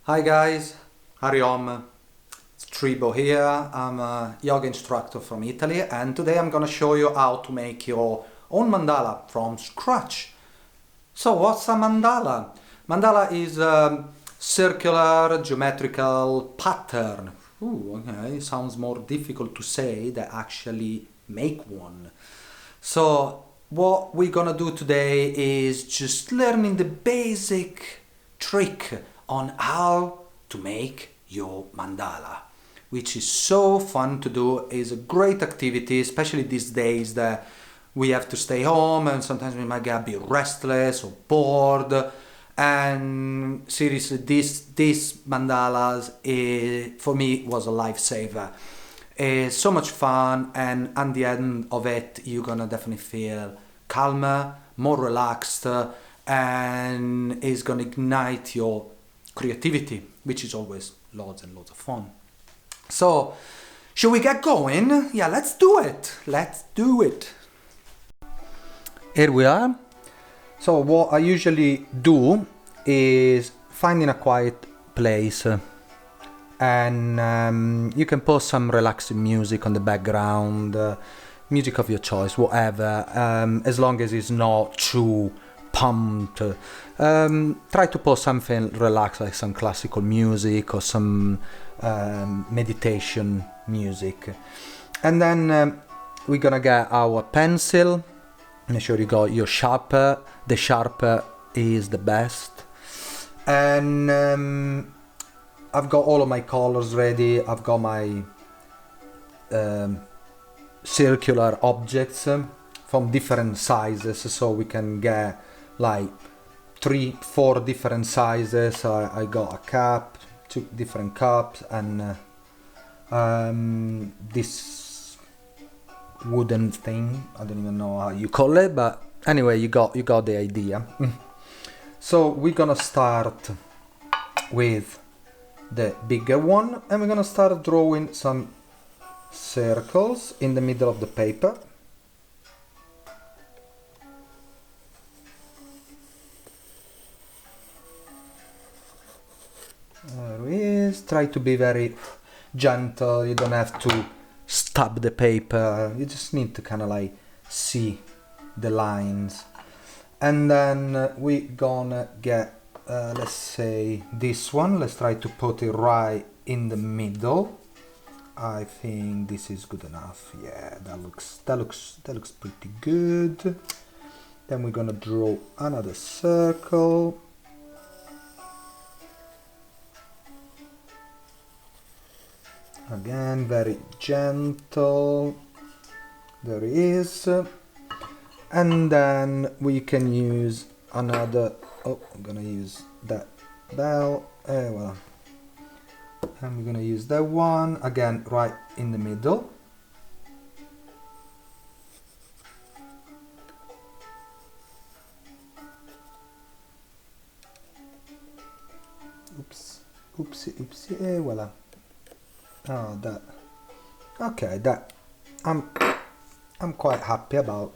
Hi guys, Hariom. It's Tribo here. I'm a yoga instructor from Italy and today I'm gonna show you how to make your own mandala from scratch. So what's a mandala? Mandala is a circular geometrical pattern. Ooh, okay, sounds more difficult to say than actually make one. So what we're gonna do today is just learning the basic trick on how to make your mandala, which is so fun to do. Is a great activity, especially these days that we have to stay home and sometimes we might get a bit restless or bored. And seriously, these mandalas for me was a lifesaver. It's so much fun, and at the end of it you're gonna definitely feel calmer, more relaxed, and it's gonna ignite your creativity, which is always loads and loads of fun. So, should we get going? Yeah, let's do it. Let's do it. Here we are. So what I usually do is finding a quiet place and you can put some relaxing music on the background, music of your choice, whatever, as long as it's not too pumped. Try to put something relaxed, like some classical music or some meditation music. And then we're gonna get our pencil. Make sure you got your sharpener. The sharper is the best. And I've got all of my colors ready. I've got my circular objects from different sizes, so we can get like 3-4 different sizes. I got a cup, 2 different cups, and this wooden thing. I don't even know how you call it, but anyway, you got the idea. So we're gonna start with the bigger one, and we're gonna start drawing some circles in the middle of the paper. There it is. Try to be very gentle. You don't have to stab the paper. You just need to kind of like see the lines. And then we're gonna get let's say this one. Let's try to put it right in the middle. I think this is good enough. Yeah, that looks pretty good. Then we're gonna draw another circle. Again, very gentle. There it is. And then we can use another. Oh, I'm gonna use that bell. Well. And we're gonna use that one again right in the middle. Oops, oopsie, voila. Oh, that. Okay, that. I'm quite happy about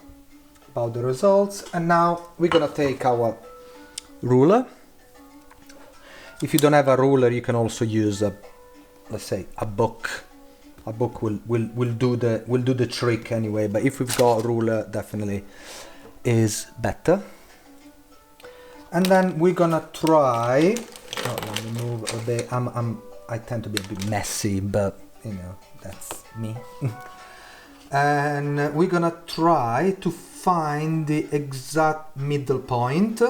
the results. And now we're gonna take our ruler. If you don't have a ruler, you can also use let's say a book. A book will do the trick anyway. But if we've got a ruler, definitely is better. And then we're gonna try. Oh, let me move a bit. I tend to be a bit messy, but you know, that's me. And we're gonna try to find the exact middle point.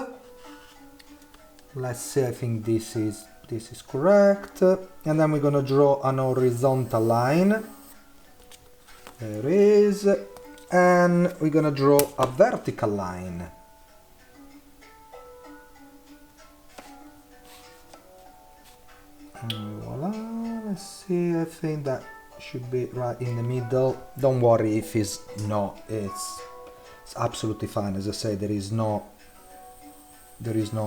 Let's say I think this is correct. And then we're gonna draw an horizontal line. There it is. And we're gonna draw a vertical line. And voila, let's see, I think that should be right in the middle. Don't worry if it's not, it's absolutely fine. As I say, there is no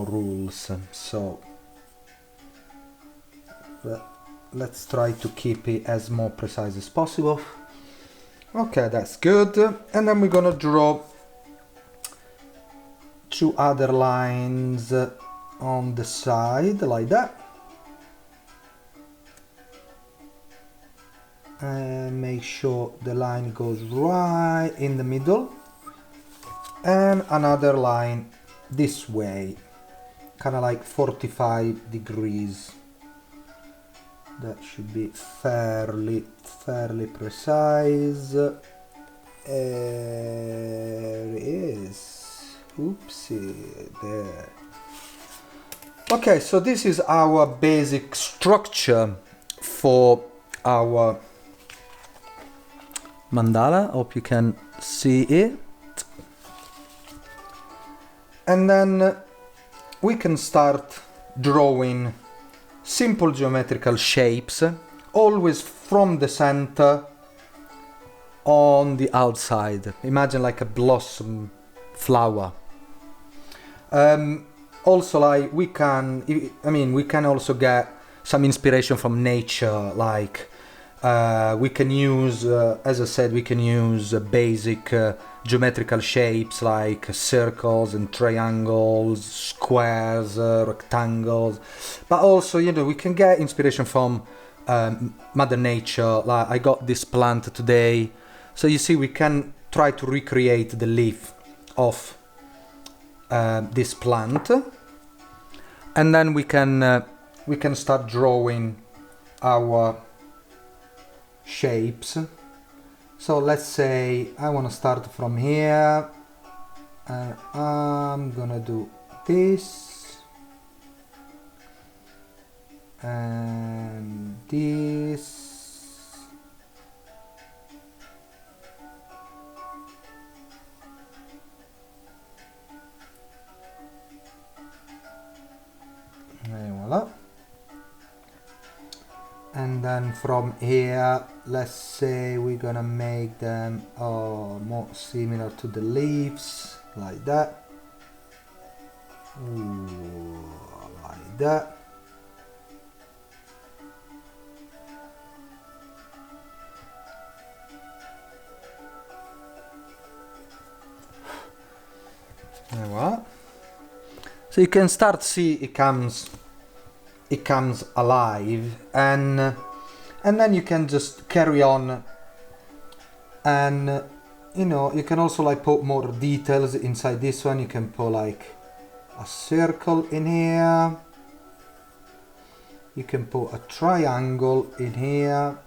rules, so let's try to keep it as more precise as possible. Okay, that's good. And then we're gonna draw 2 other lines on the side like that. and make sure the line goes right in the middle, and another line this way, kind of like 45 degrees. That should be fairly precise. There it is. Oopsie, there. Okay, so this is our basic structure for our mandala. Hope you can see it. And then we can start drawing simple geometrical shapes, always from the center on the outside. Imagine like a blossom flower. Also, like we can also get some inspiration from nature, like we can use, as I said, we can use basic geometrical shapes like circles and triangles, squares, rectangles, but also, you know, we can get inspiration from Mother Nature. Like I got this plant today, so you see we can try to recreate the leaf of this plant, and then we can start drawing our shapes. So let's say I want to start from here, and I'm gonna do this and this. And voila. And then from here, let's say we're gonna make them more similar to the leaves, like that. Ooh, like that. And voila. So you can start see it comes alive, and then you can just carry on, and you know, you can also like put more details inside this one. You can put like a circle in here, you can put a triangle in here,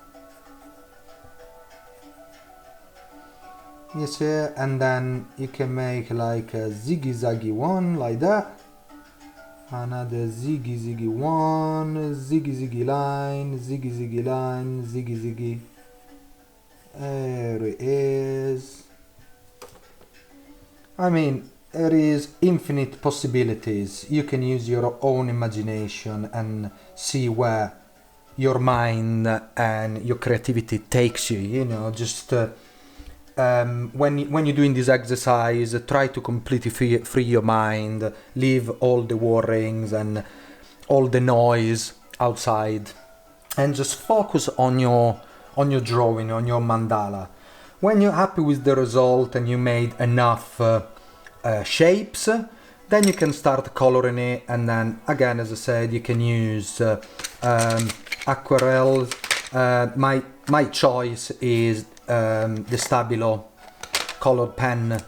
you see, and then you can make like a ziggy-zaggy one like that. Another ziggy one, ziggy line, ziggy line, ziggy. There it is. I mean, there is infinite possibilities. You can use your own imagination and see where your mind and your creativity takes you. You know, just when you're doing this exercise, try to completely free your mind, leave all the worryings and all the noise outside, and just focus on your drawing, on your mandala. When you're happy with the result and you made enough shapes, then you can start coloring it. And then again, as I said, you can use aquarels. My choice is the Stabilo colored pen.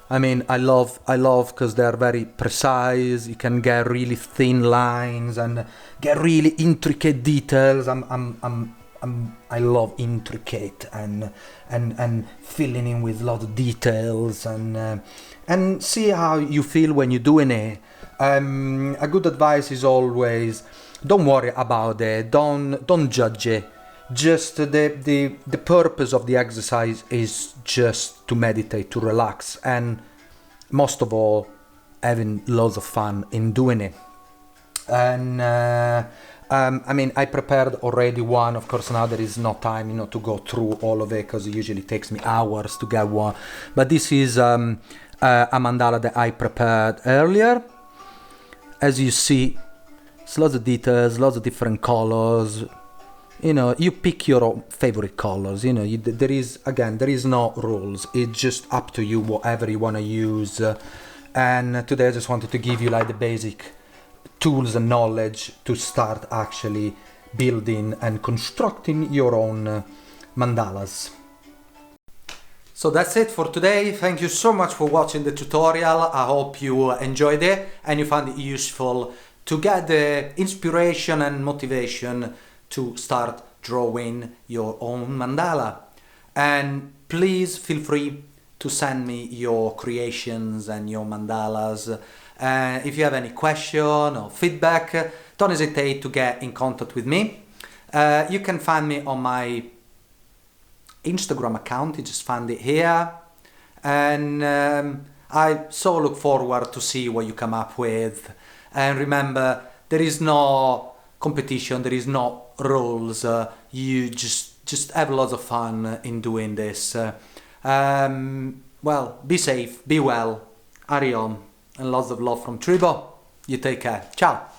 I mean, I love because they're very precise. You can get really thin lines and get really intricate details. I love intricate and filling in with a lot of details, and see how you feel when you're doing it. A good advice is always don't worry about it. Don't judge it. Just the purpose of the exercise is just to meditate, to relax, and most of all, having loads of fun in doing it. And I mean, I prepared already one. Of course, now there is no time, you know, to go through all of it, because it usually takes me hours to get one. But this is a mandala that I prepared earlier. As you see, it's lots of details, lots of different colors. You know, you pick your own favorite colors. You know, there is no rules. It's just up to you, whatever you want to use. And today I just wanted to give you like the basic tools and knowledge to start actually building and constructing your own mandalas. So that's it for today. Thank you so much for watching the tutorial. I hope you enjoyed it and you found it useful to get the inspiration and motivation to start drawing your own mandala. And please feel free to send me your creations and your mandalas. If you have any question or feedback, don't hesitate to get in contact with me. You can find me on my Instagram account, you just find it here. And I so look forward to see what you come up with. And remember, there is no competition, there is no rules. You just have lots of fun in doing this. Well, be safe, be well, Ariom, and lots of love from Tribo. You take care. Ciao.